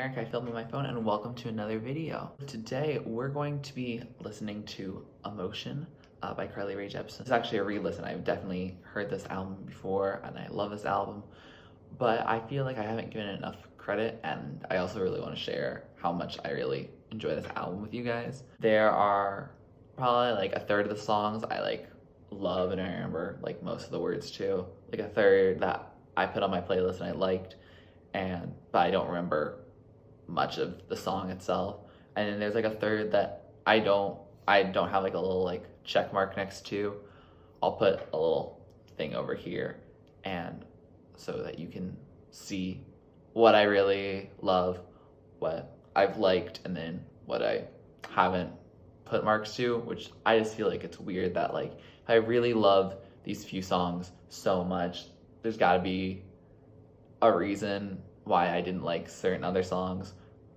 Eric, I filmed on my phone, and welcome to another video. Today, we're going to be listening to Emotion by Carly Rae Jepsen. It's actually a re-listen. I've definitely heard this album before, and I love this album, but I feel like I haven't given it enough credit, and I also really want to share how much I really enjoy this album with you guys. There are probably like a third of the songs I love, and I remember like most of the words too. Like a third that I put on my playlist and I liked, but I don't remember much of the song itself. And then there's like a third that I don't have like a little like check mark next to. I'll put a little thing over here, and so that you can see what I really love, what I've liked, and then what I haven't put marks to, which I just feel like it's weird that like if I really love these few songs so much, there's gotta be a reason why I didn't like certain other songs.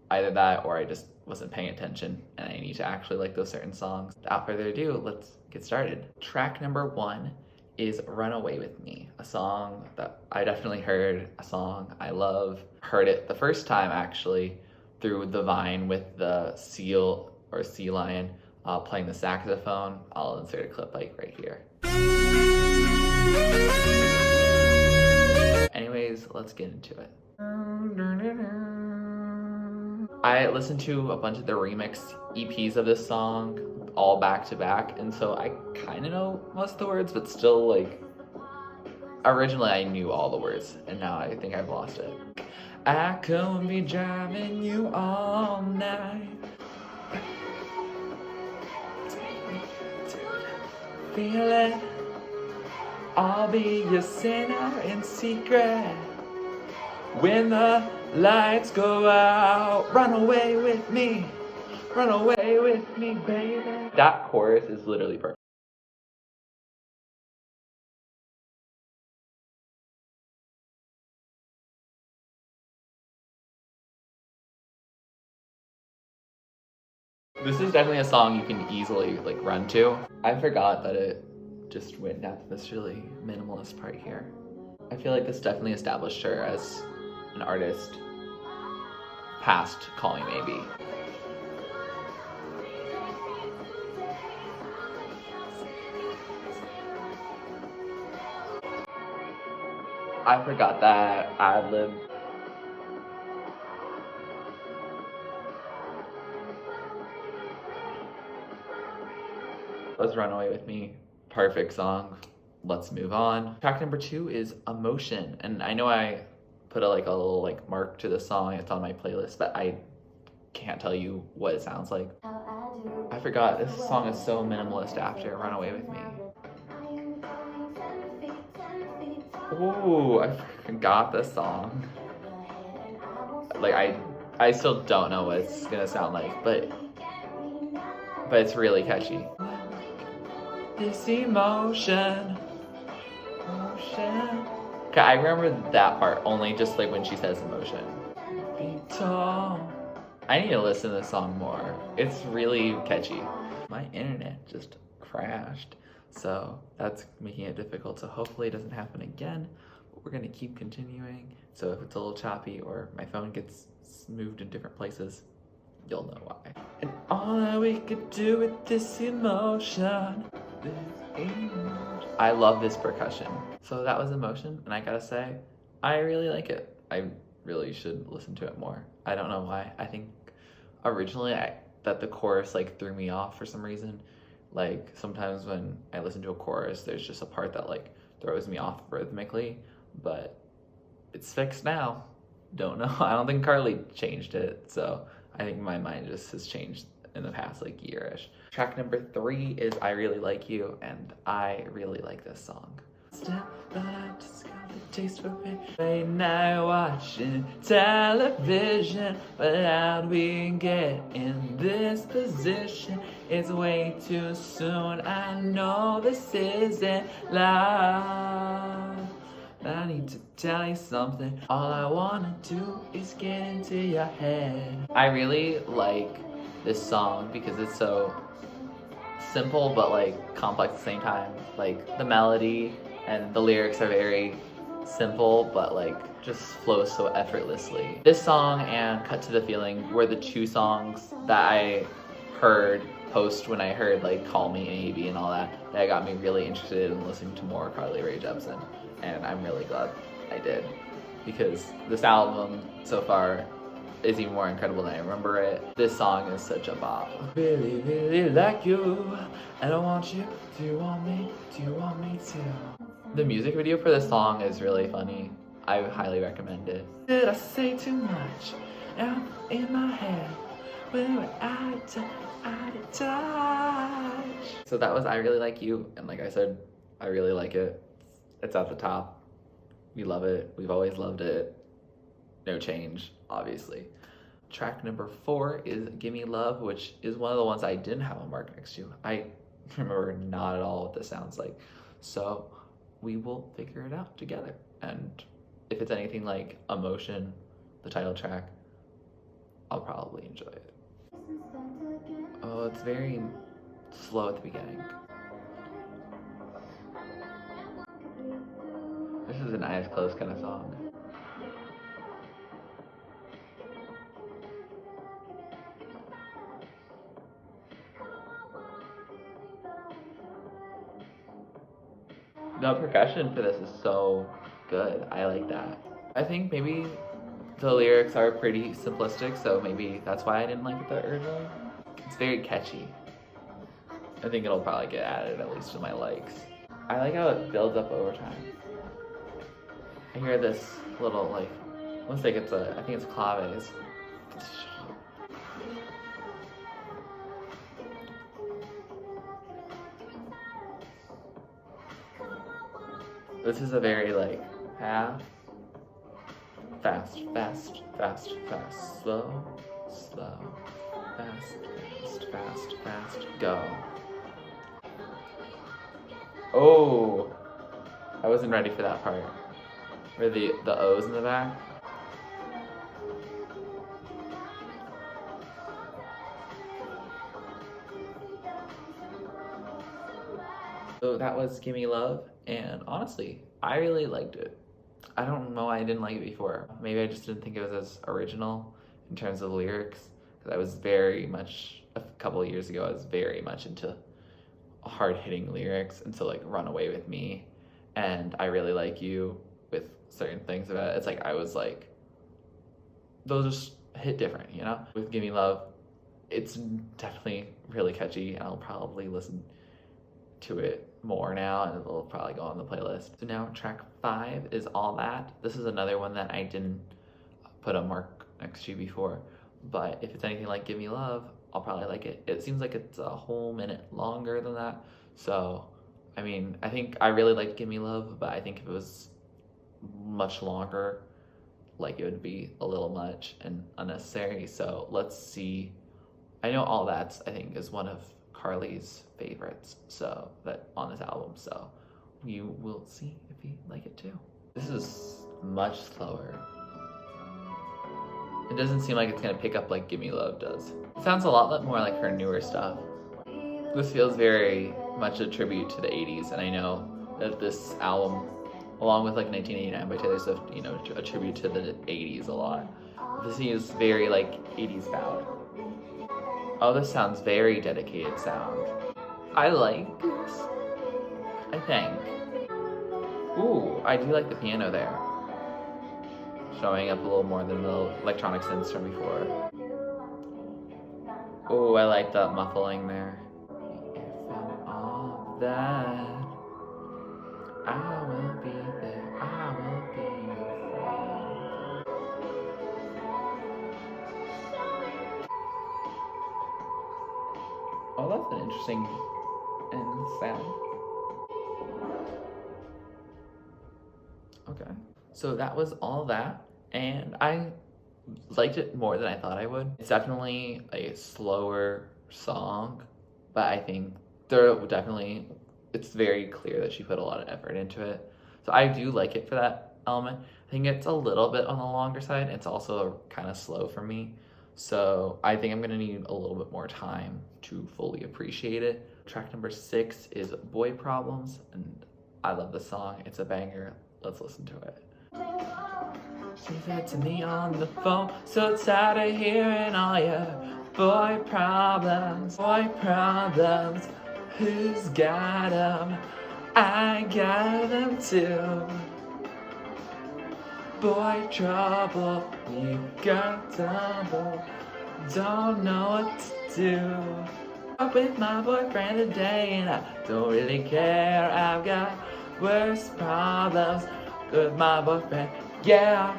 Either that or I just wasn't paying attention and I need to actually like those certain songs. Without further ado, let's get started. Track number 1 is Run Away With Me, a song that I definitely heard, a song I love. Heard it the first time actually through the Vine with the seal or sea lion playing the saxophone. I'll insert a clip like right here. Anyways, let's get into it. I listened to a bunch of the remix EPs of this song all back to back, and so I kind of know most of the words, but still, like, originally I knew all the words, and now I think I've lost it. I could be driving you all night, feel it, I'll be your sinner in secret. When the lights go out, run away with me, baby. That chorus is literally perfect. This is definitely a song you can easily like run to. I forgot that it just went down to this really minimalist part here. I feel like this definitely established her as an artist past Call Me Maybe. I forgot that ad-lib. Let's Run Away With Me. Perfect song. Let's move on. Track number 2 is Emotion, and I know I put a little like mark to the song. It's on my playlist, but I can't tell you what it sounds like. I forgot this song is so minimalist after Run Away With Me. Ooh, I forgot this song. Like I still don't know what it's gonna sound like, but it's really catchy. This emotion. Okay, I remember that part only just like when she says emotion. Be tall. I need to listen to this song more. It's really catchy. My internet just crashed, so that's making it difficult. So hopefully it doesn't happen again, but we're gonna keep continuing. So if it's a little choppy or my phone gets moved in different places, you'll know why. And all that we could do with this emotion. I love this percussion. So that was Emotion, and I gotta say, I really like it. I really should listen to it more. I don't know why. I think originally that the chorus like threw me off for some reason. Like sometimes when I listen to a chorus, there's just a part that like throws me off rhythmically, but it's fixed now. Don't know. I don't think Carly changed it, so I think my mind just has changed in the past like year-ish. Track number 3 is I Really Like You, and I really like this song. Step back, just got the taste for me. Late night watching television, but how'd we get in this position? It's way too soon, I know this isn't love. I need to tell you something. All I wanna do is get into your head. I really like this song because it's so simple but like complex at the same time. Like the melody and the lyrics are very simple, but like just flows so effortlessly. This song and Cut to the Feeling were the two songs that I heard post when I heard like Call Me Maybe and all that got me really interested in listening to more Carly Rae Jepsen, and I'm really glad I did, because this album so far is even more incredible than I remember it. This song is such a bop. Really, really like you, and I want you. Do you want me? Do you want me to? The music video for this song is really funny. I highly recommend it. Did I say too much? Now in my head, when we're out of touch. So that was I Really Like You, and like I said, I really like it. It's at the top. We love it. We've always loved it. No change, obviously. Track number 4 is Gimmie Love, which is one of the ones I didn't have a mark next to. I remember not at all what this sounds like. So we will figure it out together. And if it's anything like Emotion, the title track, I'll probably enjoy it. Oh, it's very slow at the beginning. This is an eyes closed kind of song. The percussion for this is so good. I like that. I think maybe the lyrics are pretty simplistic, so maybe that's why I didn't like it that originally. It's very catchy. I think it'll probably get added at least to my likes. I like how it builds up over time. I hear this little like, looks like it's I think it's claves. This is a very like half, fast, fast, fast, fast, slow, slow, fast, fast, fast, fast, go. Oh, I wasn't ready for that part. Where the O's in the back. So that was Gimmie Love, and honestly, I really liked it. I don't know why I didn't like it before. Maybe I just didn't think it was as original in terms of lyrics, because I was very much, a couple of years ago, I was very much into hard-hitting lyrics, and so like Run Away With Me and I Really Like You, with certain things about it, it's like I was like, those just hit different, you know? With Gimmie Love, it's definitely really catchy, and I'll probably listen to it more now, and it'll probably go on the playlist. So now track 5 is All That. This is another one that I didn't put a mark next to before, but if it's anything like Gimmie Love, I'll probably like it. It seems like it's a whole minute longer than that, so I mean, I think I really liked Gimmie Love, but I think if it was much longer, like it would be a little much and unnecessary. So let's see. I know All That's, I think, is one of Carly's favorites, so that on this album, so you will see if you like it too. This is much slower. It doesn't seem like it's gonna pick up like Gimmie Love does. It sounds a lot more like her newer stuff. This feels very much a tribute to the 80s, and I know that this album, along with like 1989 by Taylor Swift, you know, a tribute to the 80s a lot. This is very like 80s ballad. Oh, this sounds very dedicated sound. I like this, I think. Ooh, I do like the piano there. Showing up a little more than the electronic synths from before. Ooh, I like that muffling there. If I'm all that, I will be there, I will be your friend. Oh, that's an interesting end sound. Okay, so that was All That, and I liked it more than I thought I would. It's definitely a slower song, but I think it's very clear that she put a lot of effort into it. So I do like it for that element. I think it's a little bit on the longer side. It's also kind of slow for me. So I think I'm gonna need a little bit more time to fully appreciate it. Track number 6 is Boy Problems, and I love this song. It's a banger. Let's listen to it. She said to me on the phone, so tired of hearing all your boy problems, who's got them? I got them too. Boy trouble, you got double, don't know what to do. Up with my boyfriend today and I don't really care, I've got worse problems with my boyfriend, yeah.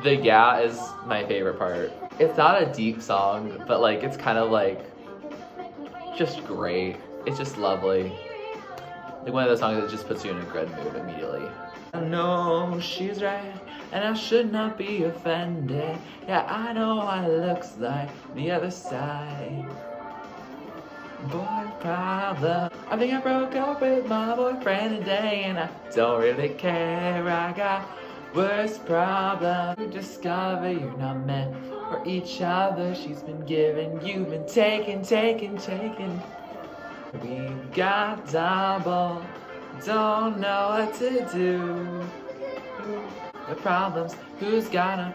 The yeah is my favorite part. It's not a deep song, but like it's kind of like just great. It's just lovely. Like one of those songs that just puts you in a good mood immediately. I know she's right, and I should not be offended. Yeah, I know what it looks like the other side. Boy problem. I think I broke up with my boyfriend today, and I don't really care. I got worse problem. You discover you're not meant for each other. She's been giving, you've been taking. We got double, don't know what to do. The problems, who's gonna?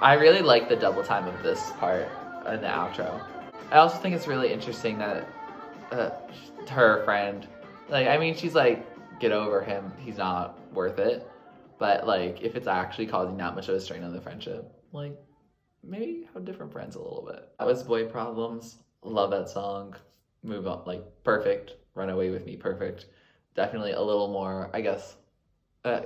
I really like the double time of this part in the outro. I also think it's really interesting that her friend, like, I mean, she's like, get over him, he's not worth it. But like, if it's actually causing that much of a strain on the friendship, like, maybe have different friends a little bit. That was Boy Problems. Love that song. Move on, like, perfect. Run Away With Me, perfect. Definitely a little more, I guess,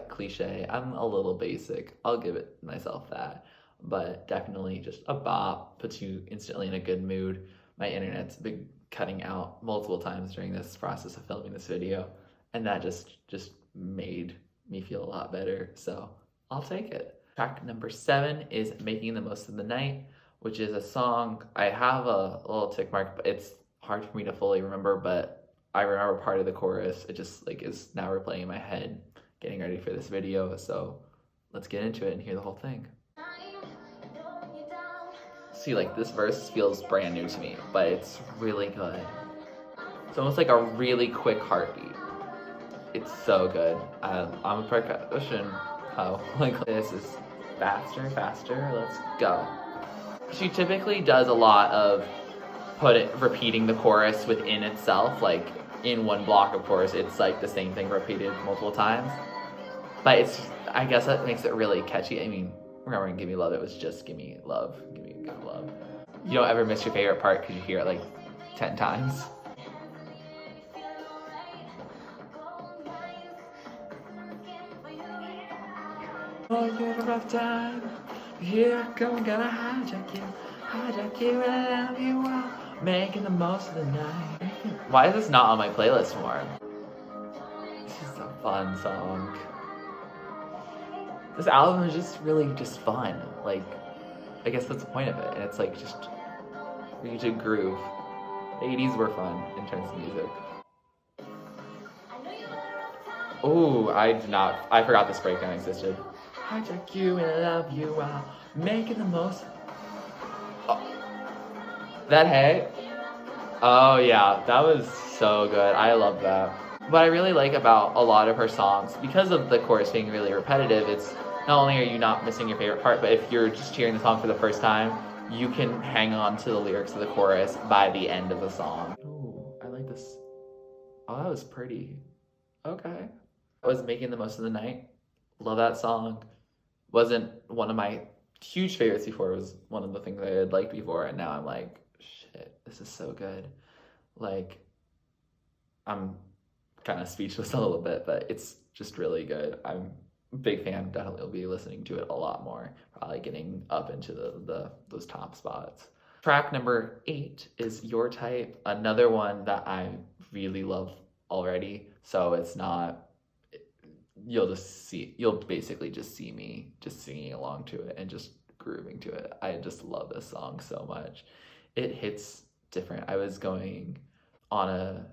cliche. I'm a little basic. I'll give it myself that. But definitely just a bop, puts you instantly in a good mood. My internet's been cutting out multiple times during this process of filming this video, and that just made me feel a lot better, so I'll take it. Track number 7 is Making the Most of the Night, which is a song, I have a little tick mark, but it's hard for me to fully remember, but I remember part of the chorus. It just like is now replaying in my head, getting ready for this video, so let's get into it and hear the whole thing. See, like, this verse feels brand new to me, but it's really good. It's almost like a really quick heartbeat. It's so good. I'm a percussion. Oh, like, this is faster, let's go. She typically does a lot of repeating the chorus within itself, like in one block of chorus, it's like the same thing repeated multiple times. But it's, I guess that makes it really catchy. I mean, remember in Gimmie Love, it was just Gimme Love, Gimme Good Love. You don't ever miss your favorite part because you hear it like 10 times. Oh, you had a rough time. Here I come, gonna hijack you, and love you all, making the most of the night. Why is this not on my playlist more? This is a fun song. This album is just really just fun. Like, I guess that's the point of it, and it's like just for you to groove. The 80s were fun in terms of music. Oh, I forgot this breakdown existed. Hijack you and love you all, making the most. Oh. That hey? Oh yeah, that was so good. I love that. What I really like about a lot of her songs, because of the chorus being really repetitive, it's not only are you not missing your favorite part, but if you're just hearing the song for the first time, you can hang on to the lyrics of the chorus by the end of the song. Ooh, I like this. Oh, that was pretty. Okay. I was Making the Most of the Night. Love that song. Wasn't one of my huge favorites before. It was one of the things I had liked before, and now I'm like, shit, this is so good. Like, I'm kind of speechless a little bit, but it's just really good. I'm a big fan. Definitely will be listening to it a lot more. Probably getting up into those top spots. Track number 8 is Your Type, another one that I really love already. So it's not. You'll basically just see me just singing along to it and just grooving to it. I just love this song so much. It hits different. I was going on a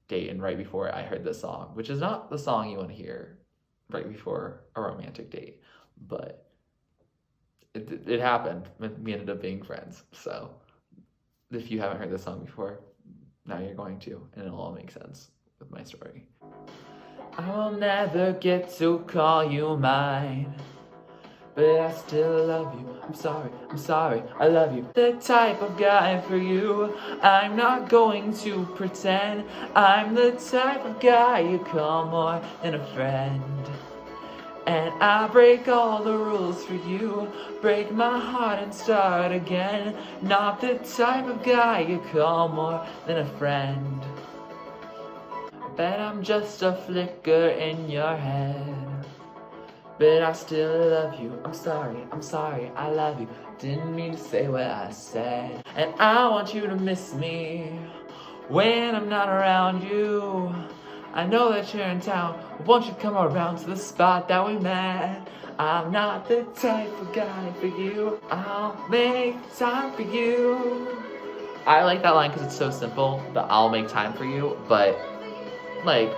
date, and right before I heard this song, which is not the song you want to hear right before a romantic date, but it happened. We ended up being friends. So if you haven't heard this song before, now you're going to, and it'll all make sense with my story. I will never get to call you mine, but I still love you. I'm sorry, I love you. The type of guy for you. I'm not going to pretend. I'm the type of guy you call more than a friend. And I break all the rules for you, break my heart and start again. Not the type of guy you call more than a friend. Bet I'm just a flicker in your head, but I still love you. I'm sorry, I love you. Didn't mean to say what I said. And I want you to miss me when I'm not around you. I know that you're in town, won't you come around to the spot that we met? I'm not the type of guy for you, I'll make time for you. I like that line because it's so simple, the I'll make time for you, but like,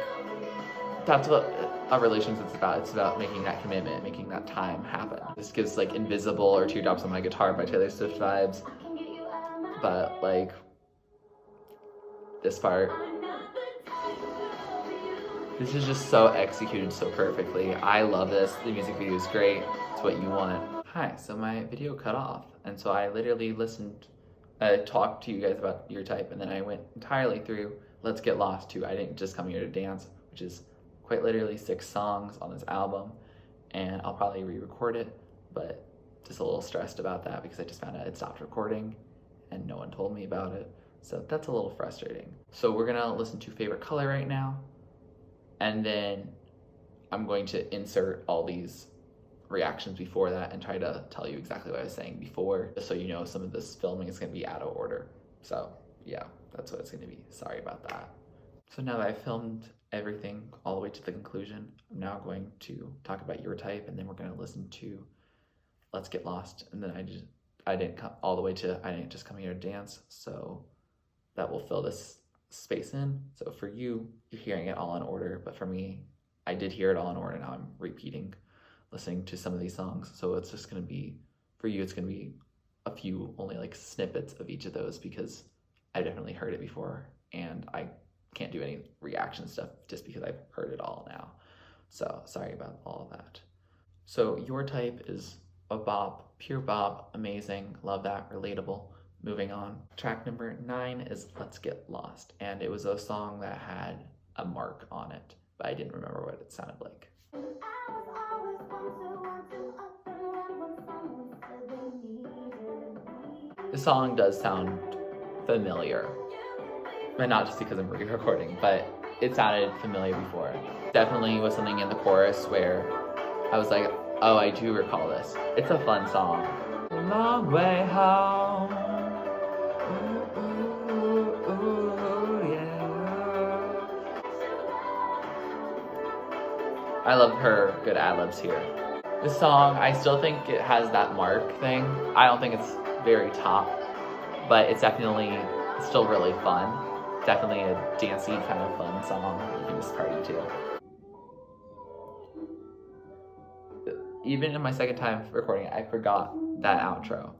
that's what a relationship's about. It's about making that commitment, making that time happen. This gives like Invisible or Teardrops on My Guitar by Taylor Swift vibes, but like, this part, this is just so executed so perfectly. I love this. The music video is great. It's what you want. Hi, so my video cut off, and so I literally talked to you guys about your type, and then I went entirely through Let's Get Lost too. I didn't just come here to dance, which is quite literally 6 songs on this album, and I'll probably re-record it, but just a little stressed about that because I just found out it stopped recording and no one told me about it. So that's a little frustrating. So we're gonna listen to Favorite Color right now, and then I'm going to insert all these reactions before that and try to tell you exactly what I was saying before, just so you know some of this filming is gonna be out of order. So yeah, that's what it's gonna be. Sorry about that. So now that I filmed everything all the way to the conclusion, I'm now going to talk about your type, and then we're gonna listen to Let's Get Lost. And then I didn't come all the way to, I didn't just come here to dance, so that will fill this space in. So for you, you're hearing it all in order, but for me, I did hear it all in order. Now I'm repeating, listening to some of these songs. So it's just gonna be, for you, it's gonna be a few, only like snippets of each of those, because I definitely heard it before, and I can't do any reaction stuff just because I've heard it all now. So sorry about all of that. So your type is a bop, pure bop, amazing, love that, relatable. Moving on. Track number 9 is Let's Get Lost, and it was a song that had a mark on it, but I didn't remember what it sounded like. The song does sound familiar, but not just because I'm re-recording, but it sounded familiar before. Definitely was something in the chorus where I was like, oh, I do recall this. It's a fun song. Long way home. I love her good ad-libs here. This song, I still think it has that mark thing. I don't think it's very top, but it's definitely still really fun. Definitely a dancey kind of fun song you can just party to. Even in my second time recording it, I forgot that outro.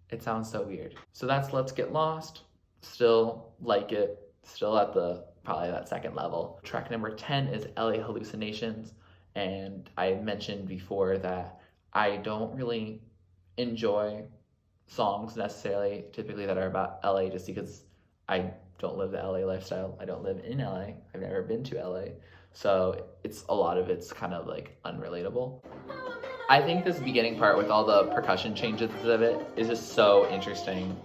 It sounds so weird. So that's Let's Get Lost. Still like it. Still at probably that second level. Track number 10 is LA Hallucinations. And I mentioned before that I don't really enjoy songs necessarily, typically that are about LA, just because I don't live the LA lifestyle. I don't live in LA. I've never been to LA. So a lot of it's kind of like unrelatable. I think this beginning part with all the percussion changes of it is just so interesting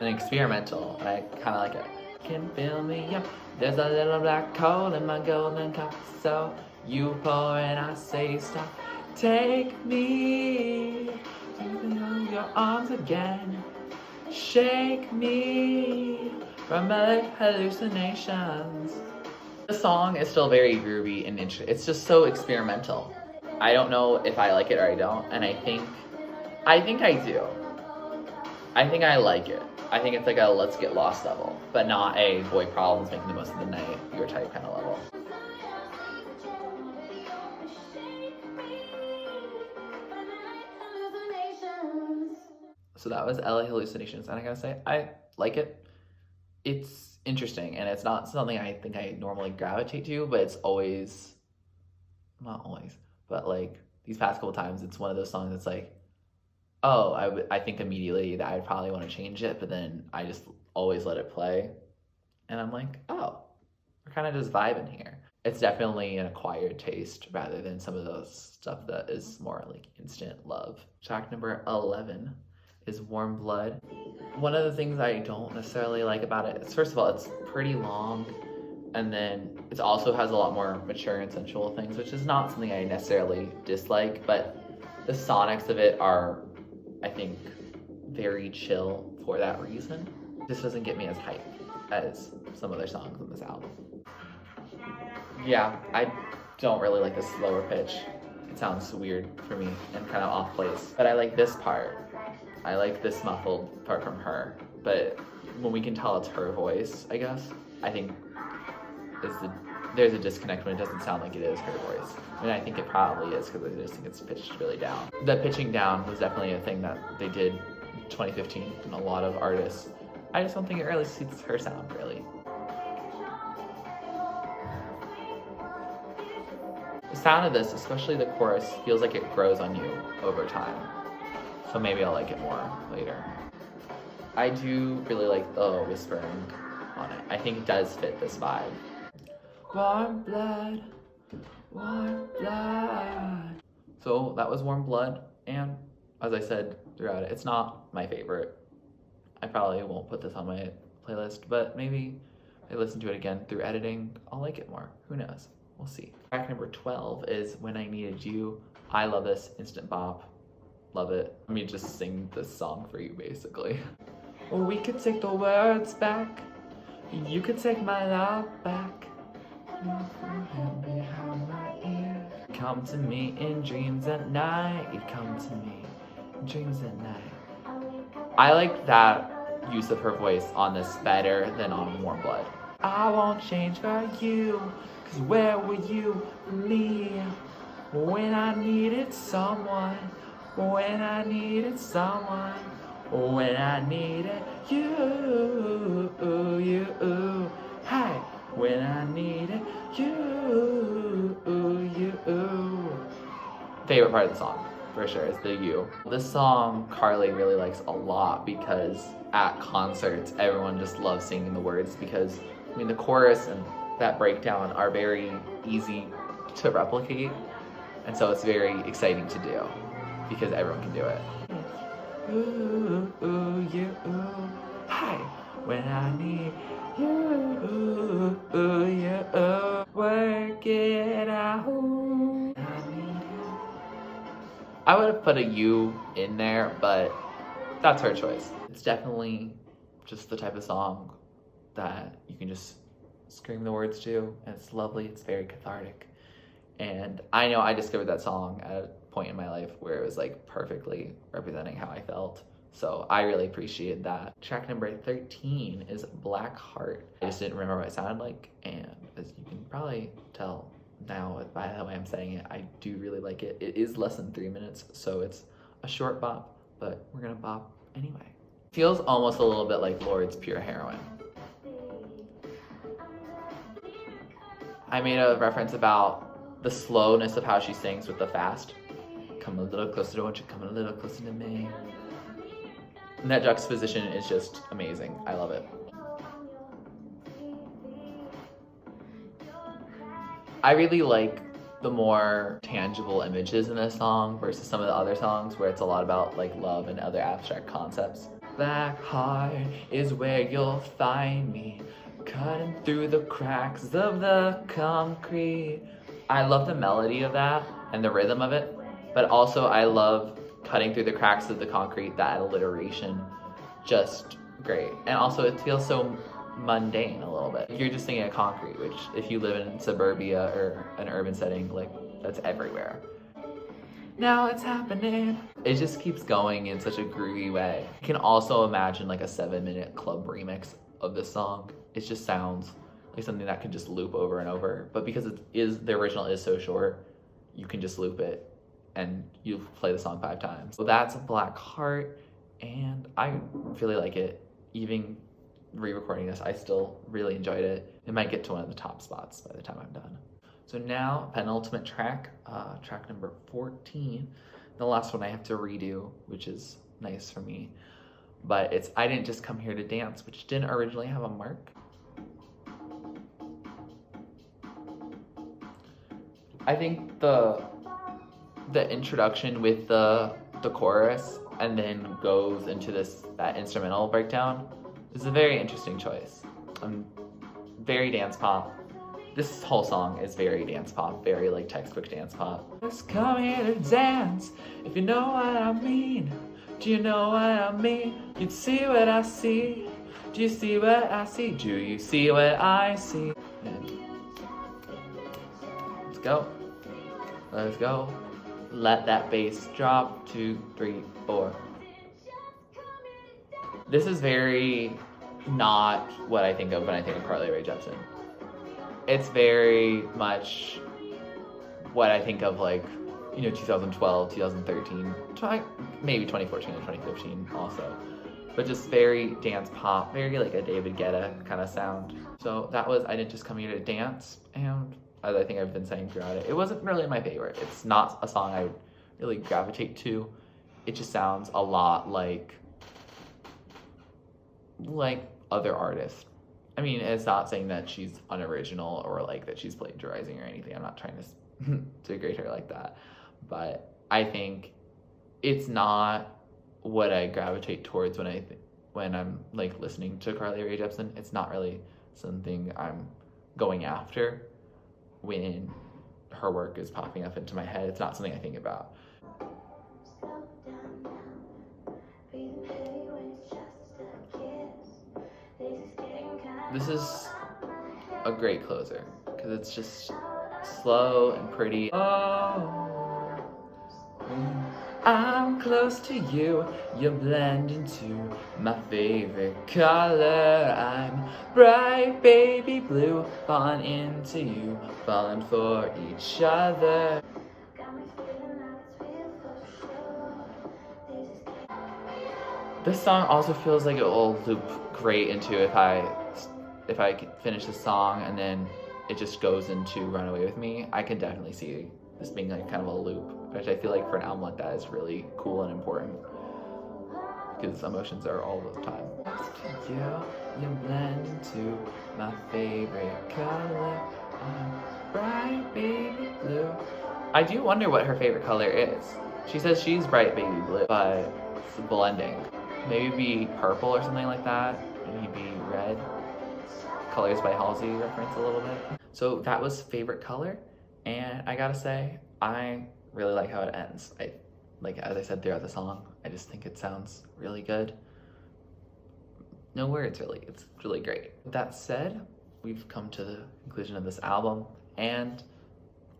and experimental, and I kind of like it. Can fill me up, there's a little black hole in my golden cup, so you pour and I say stop. Take me into your arms again, shake me from my hallucinations. The song is still very groovy and interesting. It's just so experimental. I don't know if I like it or I don't, and I think I do. I think I like it. I think it's like a Let's Get Lost level, but not a boy problems making the most of the night, your type kind of level. So that was LA Hallucinations, and I gotta say, I like it. it's interesting, and it's not something I think I normally gravitate to, but it's always, not always, but like these past couple times, it's one of those songs that's like, oh, I think immediately that I'd probably want to change it, but then I just always let it play. And I'm like, oh, we're kind of just vibing here. It's definitely an acquired taste rather than some of those stuff that is more like instant love. Track number 11 is Warm Blood. One of the things I don't necessarily like about it is, first of all, it's pretty long, and then it also has a lot more mature and sensual things, which is not something I necessarily dislike, but the sonics of it are, I think, very chill for that reason. This doesn't get me as hyped as some other songs on this album. Yeah, I don't really like the slower pitch. It sounds weird for me and kind of off place. But I like this part. I like this muffled part from her. But when we can tell it's her voice, I guess, I think there's a disconnect when it doesn't sound like it is her voice. And I think it probably is, because I just think it's pitched really down. The pitching down was definitely a thing that they did in 2015 in a lot of artists. I just don't think it really suits her sound, really. The sound of this, especially the chorus, feels like it grows on you over time. So maybe I'll like it more later. I do really like the whispering on it. I think it does fit this vibe. Warm blood, warm blood. So that was Warm Blood, and as I said throughout it, it's not my favorite. I probably won't put this on my playlist, but maybe if I listen to it again through editing, I'll like it more. Who knows? We'll see. Track number 12 is When I Needed You. I love this, instant bop. Love it. Let me just sing this song for you, basically. We could take the words back. You could take my love back. Come to me in dreams at night. You come to me in dreams at night. I like that use of her voice on this better than on Warm Blood. I won't change for you, 'cause where were you for me when I needed someone, when I needed someone, when I needed you, you, hey, when I needed you, you. Favorite part of the song, for sure, is the you. This song Carly really likes a lot because at concerts, everyone just loves singing the words because, I mean, the chorus and that breakdown are very easy to replicate, and so it's very exciting to do because everyone can do it. Ooh, ooh, you, ooh, hi, when I need you, ooh, ooh, you, ooh, work it out. I would have put a you in there, but that's her choice. It's definitely just the type of song that you can just scream the words to, and it's lovely, it's very cathartic. And I know I discovered that song at a point in my life where it was like perfectly representing how I felt. So I really appreciate that. Track number 13 is Black Heart. I just didn't remember what it sounded like, and as you can probably tell now by the way I'm saying it, I do really like it. It is less than 3 minutes, so it's a short bop, but we're gonna bop anyway. Feels almost a little bit like Lord's Pure Heroin. I made a reference about the slowness of how she sings with the fast. Come a little closer, won't you come a little closer to me? And that juxtaposition is just amazing. I love it. I really like the more tangible images in this song versus some of the other songs where it's a lot about like love and other abstract concepts. Black heart is where you'll find me, cutting through the cracks of the concrete. I love the melody of that and the rhythm of it, but also I love cutting through the cracks of the concrete, that alliteration, just great. And also it feels so mundane a little bit. You're just thinking of concrete, which if you live in suburbia or an urban setting, like that's everywhere. Now it's happening. It just keeps going in such a groovy way. You can also imagine like a 7-minute club remix of this song. It just sounds like something that can just loop over and over. But because the original is so short, you can just loop it and you play the song 5 times. So that's Black Heart, and I really like it, even re-recording this, I still really enjoyed it. It might get to one of the top spots by the time I'm done. So now, penultimate track, track number 14. The last one I have to redo, which is nice for me. But it's I Didn't Just Come Here to Dance, which didn't originally have a mark. I think the introduction with the chorus and then goes into that instrumental breakdown is a very interesting choice. Very dance pop. This whole song is very dance pop, very like textbook dance pop. Just come here to dance, if you know what I mean. Do you know what I mean? You'd see what I see. Do you see what I see? Do you see what I see? And let's go. Let's go. Let that bass drop. 2, 3, 4. This is very not what I think of when I think of Carly Rae Jepsen. It's very much what I think of, like, 2012, 2013, maybe 2014 and 2015 also. But just very dance pop, very like a David Guetta kind of sound. So that was I Didn't Just Come Here to Dance, and as I think I've been saying throughout it, it wasn't really my favorite. It's not a song I would really gravitate to. It just sounds a lot like other artists. I mean, it's not saying that she's unoriginal or like that she's plagiarizing or anything. I'm not trying to degrade her like that. But I think it's not what I gravitate towards when I'm like listening to Carly Rae Jepsen. It's not really something I'm going after when her work is popping up into my head. It's not something I think about. This is a great closer because it's just slow and pretty. Oh, I'm close to you, you blend into my favorite color. I'm bright baby blue, falling into you, falling for each other. This song also feels like it will loop great into if I could finish the song and then it just goes into Run Away With Me. I can definitely see this being like kind of a loop, which I feel like for an album like that is really cool and important because emotions are all the time. You blend into my favorite color, bright baby blue. I do wonder what her favorite color is. She says she's bright baby blue, but it's blending. Maybe be purple or something like that. Maybe red. Colors by Halsey reference a little bit. So that was favorite color, and I gotta say, I really like how it ends. As I said throughout the song, I just think it sounds really good. No words really, it's really great. With that said, we've come to the conclusion of this album, and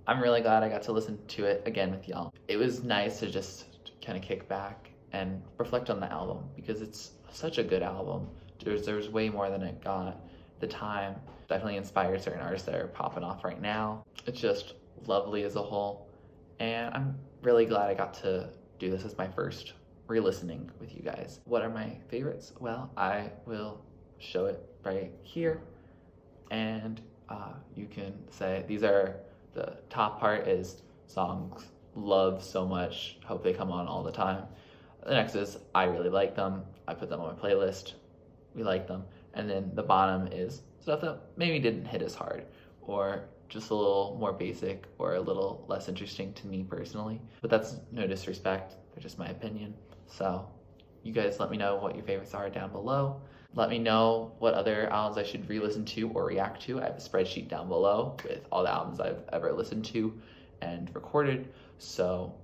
I'm really glad I got to listen to it again with y'all. It was nice to just kind of kick back and reflect on the album because it's such a good album. There's way more than it got at the time. Definitely inspired certain artists that are popping off right now. It's just lovely as a whole, and I'm really glad I got to do this as my first re-listening with you guys. What are my favorites? Well, I will show it right here, and you can say these are the top part is songs love so much, hope they come on all the time. The next is I really like them, I put them on my playlist, we like them. And then the bottom is stuff that maybe didn't hit as hard or just a little more basic or a little less interesting to me personally. But that's no disrespect, they're just my opinion. So you guys let me know what your favorites are down below. Let me know what other albums I should re-listen to or react to. I have a spreadsheet down below with all the albums I've ever listened to and recorded. So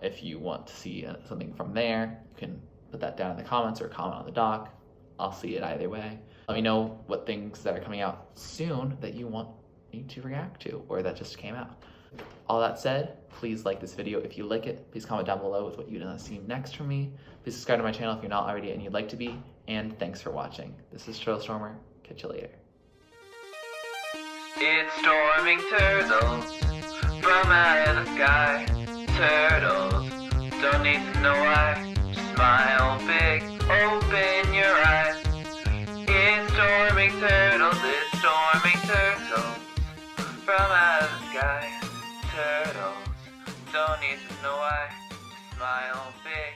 if you want to see something from there, you can put that down in the comments or comment on the doc. I'll see it either way. Let me know what things that are coming out soon that you want me to react to or that just came out. All that said, please like this video if you like it. Please comment down below with what you'd want to see next from me. Please subscribe to my channel if you're not already and you'd like to be. And thanks for watching. This is TurtleStormer. Catch you later. It's storming turtles from out of the sky. Turtles don't need to know why. Just smile big, open your eyes. need to know why. Smile, baby.